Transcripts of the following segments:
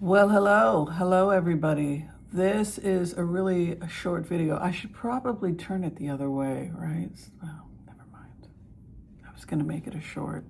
Well, hello everybody. This is a short video. I should probably turn it the other way, right? Well, never mind. I was gonna make it a short.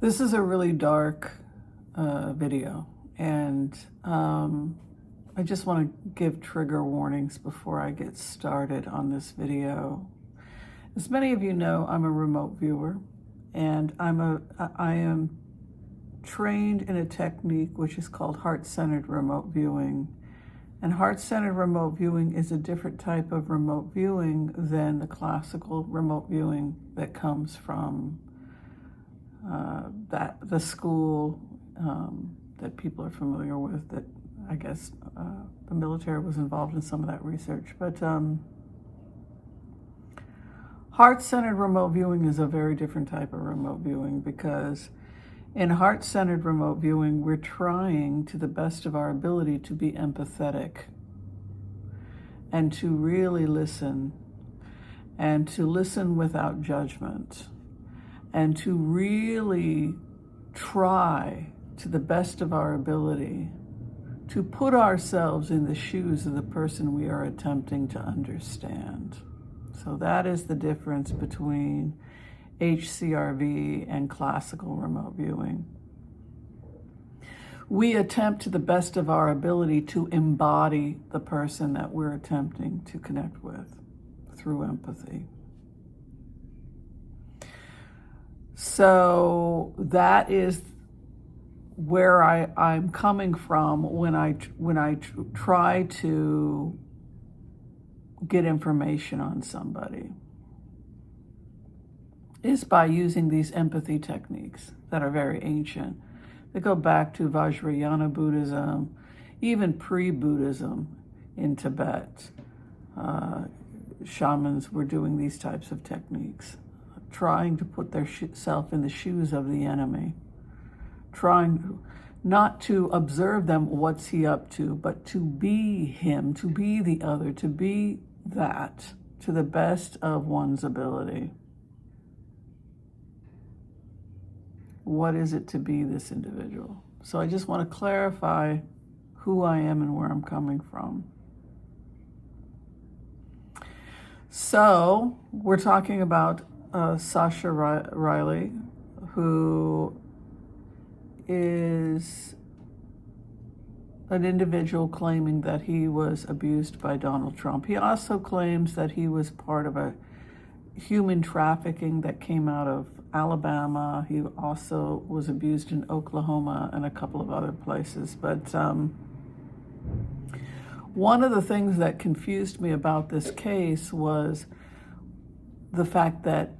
This is a really dark video, and I just want to give trigger warnings before I get started on this video. As many of you know, I'm a remote viewer, and I am trained in a technique which is called heart-centered remote viewing. And heart-centered remote viewing is a different type of remote viewing than the classical remote viewing that comes from the school that people are familiar with, that I guess the military was involved in some of that research. But heart-centered remote viewing is a very different type of remote viewing, because in heart-centered remote viewing, we're trying to the best of our ability to be empathetic and to really listen, and to listen without judgment, and to really try to the best of our ability to put ourselves in the shoes of the person we are attempting to understand. So that is the difference between HCRV and classical remote viewing. We attempt to the best of our ability to embody the person that we're attempting to connect with through empathy. So that is where I'm coming from when I try to get information on somebody, is by using these empathy techniques that are very ancient. They go back to Vajrayana Buddhism, even pre-Buddhism in Tibet. Shamans were doing these types of techniques, trying to put their self in the shoes of the enemy, trying not to observe them, what's he up to, but to be him, to be the other, to be that to the best of one's ability. What is it to be this individual? So I just want to clarify who I am and where I'm coming from. So we're talking about Sascha Riley, who is an individual claiming that he was abused by Donald Trump. He also claims that he was part of a human trafficking that came out of Alabama. He also was abused in Oklahoma and a couple of other places. But one of the things that confused me about this case was the fact that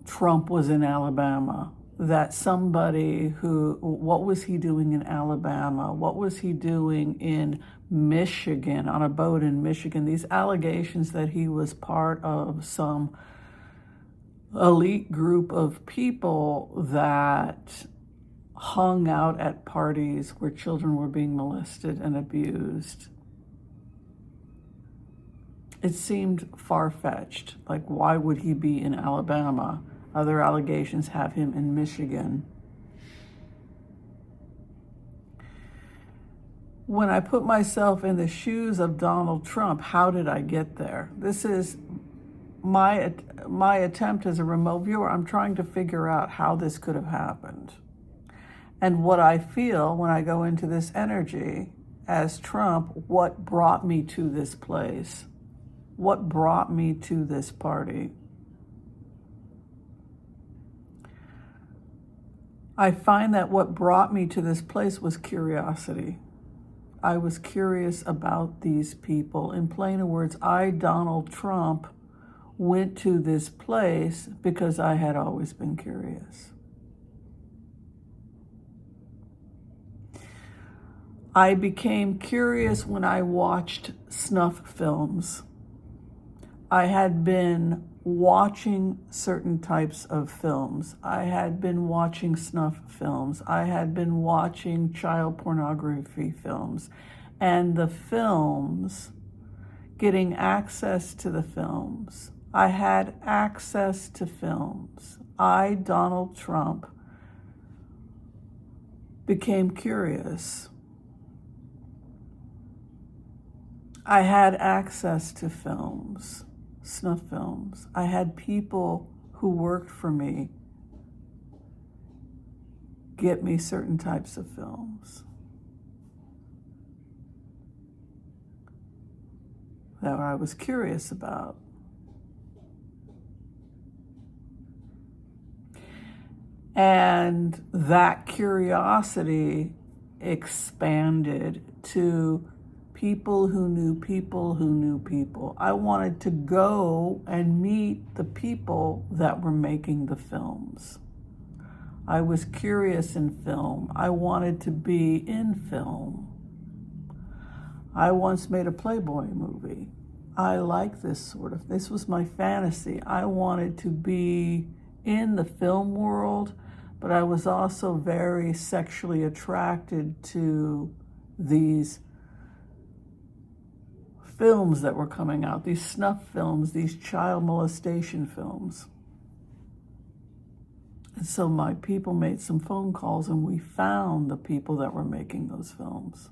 Trump was in Alabama, that somebody who, what was he doing in Alabama? What was he doing in Michigan, on a boat in Michigan? These allegations that he was part of some elite group of people that hung out at parties where children were being molested and abused. It seemed far-fetched. Like, why would he be in Alabama? Other allegations have him in Michigan. When I put myself in the shoes of Donald Trump, how did I get there? This is my attempt as a remote viewer. I'm trying to figure out how this could have happened. And what I feel when I go into this energy as Trump, what brought me to this place? What brought me to this party? I find that what brought me to this place was curiosity. I was curious about these people. In plain words, I, Donald Trump, went to this place because I had always been curious. I became curious when I watched snuff films. I had been watching certain types of films. I had been watching snuff films. I had been watching child pornography films. And the films, getting access to the films. I had access to films. I, Donald Trump, became curious. I had access to films, snuff films. I had people who worked for me get me certain types of films that I was curious about. And that curiosity expanded to people who knew people who knew people. I wanted to go and meet the people that were making the films. I was curious in film. I wanted to be in film. I once made a Playboy movie. I like this was my fantasy. I wanted to be in the film world, but I was also very sexually attracted to these films that were coming out, these snuff films, these child molestation films. And so my people made some phone calls and we found the people that were making those films.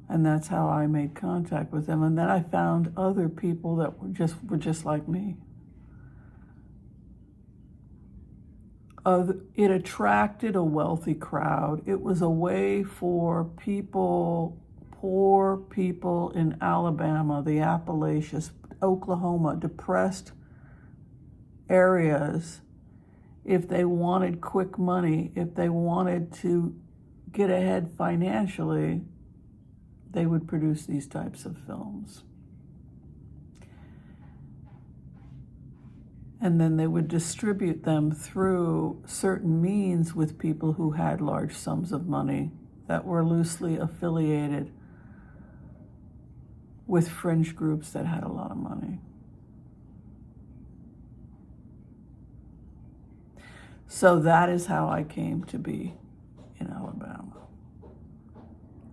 And that's how I made contact with them. And then I found other people that were just like me. It attracted a wealthy crowd. It was a way for people, poor people in Alabama, the Appalachians, Oklahoma, depressed areas, if they wanted quick money, if they wanted to get ahead financially, they would produce these types of films. And then they would distribute them through certain means with people who had large sums of money that were loosely affiliated with fringe groups that had a lot of money. So that is how I came to be in Alabama.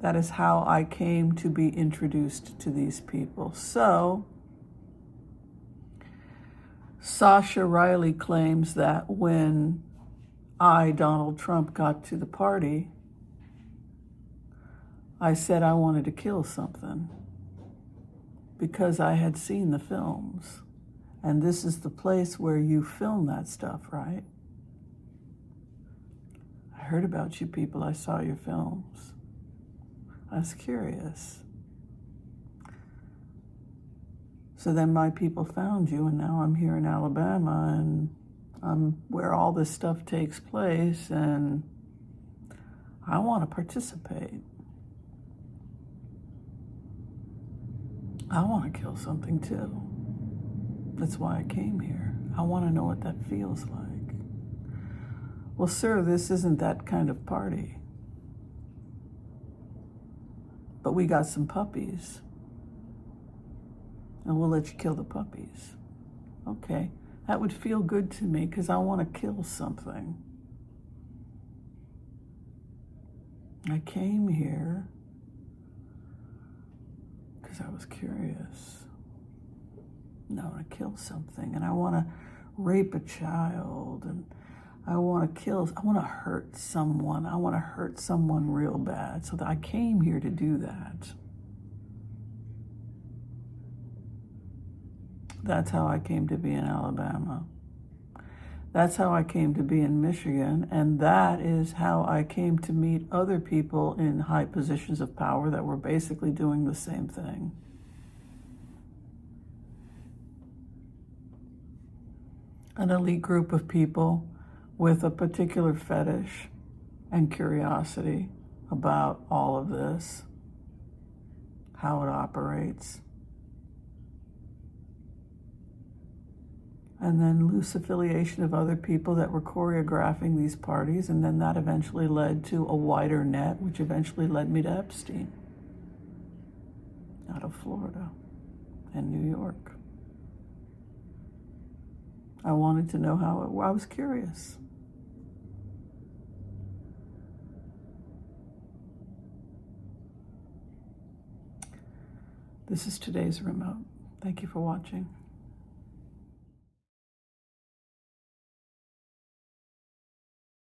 That is how I came to be introduced to these people. So Sascha Riley claims that when I, Donald Trump, got to the party, I said I wanted to kill something because I had seen the films. And this is the place where you film that stuff, right? I heard about you people. I saw your films. I was curious. So then my people found you, and now I'm here in Alabama, and I'm where all this stuff takes place, and I want to participate. I want to kill something too. That's why I came here. I want to know what that feels like. Well, sir, this isn't that kind of party. But we got some puppies. And we'll let you kill the puppies. Okay, that would feel good to me because I want to kill something. I came here because I was curious. And I want to kill something, and I want to rape a child, and I want to hurt someone. I want to hurt someone real bad. So that I came here to do that. That's how I came to be in Alabama. That's how I came to be in Michigan. And that is how I came to meet other people in high positions of power that were basically doing the same thing. An elite group of people with a particular fetish and curiosity about all of this, how it operates. And then loose affiliation of other people that were choreographing these parties, and then that eventually led to a wider net, which eventually led me to Epstein, out of Florida and New York. I wanted to know how I was curious. This is today's remote. Thank you for watching.